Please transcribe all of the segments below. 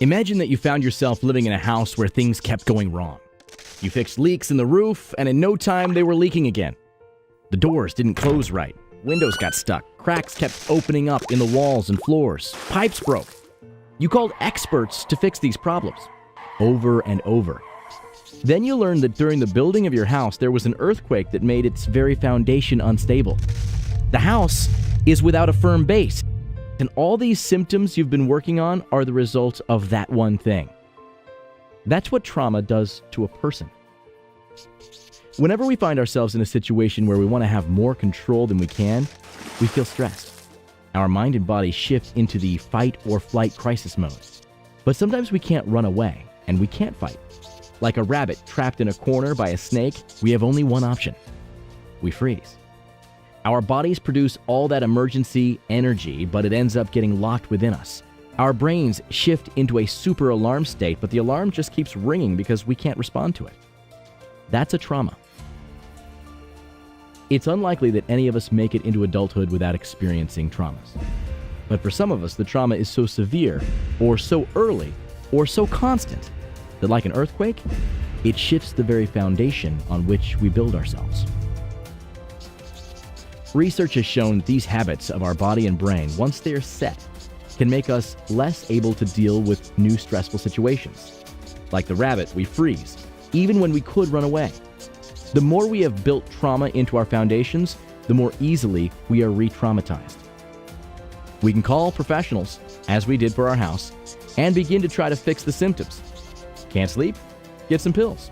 Imagine that you found yourself living in a house where things kept going wrong. You fixed leaks in the roof, and in no time they were leaking again. The doors didn't close right. Windows got stuck. Cracks kept opening up in the walls and floors. Pipes broke. You called experts to fix these problems, over and over. Then you learned that during the building of your house, there was an earthquake that made its very foundation unstable. The house is without a firm base, and all these symptoms you've been working on are the result of that one thing. That's what trauma does to a person. Whenever we find ourselves in a situation where we want to have more control than we can, we feel stressed. Our mind and body shift into the fight or flight crisis mode. But sometimes we can't run away, and we can't fight. Like a rabbit trapped in a corner by a snake, we have only one option. We freeze. Our bodies produce all that emergency energy, but it ends up getting locked within us. Our brains shift into a super alarm state, but the alarm just keeps ringing because we can't respond to it. That's a trauma. It's unlikely that any of us make it into adulthood without experiencing traumas. But for some of us, the trauma is so severe, or so early, or so constant, that like an earthquake, it shifts the very foundation on which we build ourselves. Research has shown that these habits of our body and brain, once they are set, can make us less able to deal with new stressful situations. Like the rabbit, we freeze, even when we could run away. The more we have built trauma into our foundations, the more easily we are re-traumatized. We can call professionals, as we did for our house, and begin to try to fix the symptoms. Can't sleep? Get some pills.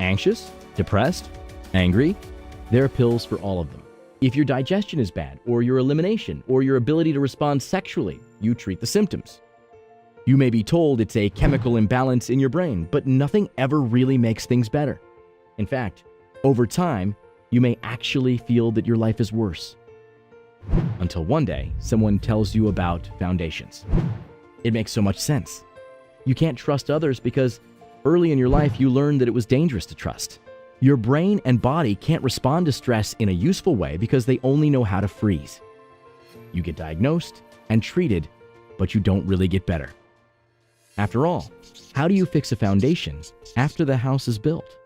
Anxious? Depressed? Angry? There are pills for all of them. If your digestion is bad, or your elimination, or your ability to respond sexually, you treat the symptoms. You may be told it's a chemical imbalance in your brain, but nothing ever really makes things better. In fact, over time, you may actually feel that your life is worse. Until one day, someone tells you about foundations. It makes so much sense. You can't trust others because early in your life you learned that it was dangerous to trust. Your brain and body can't respond to stress in a useful way because they only know how to freeze. You get diagnosed and treated, but you don't really get better. After all, how do you fix a foundation after the house is built?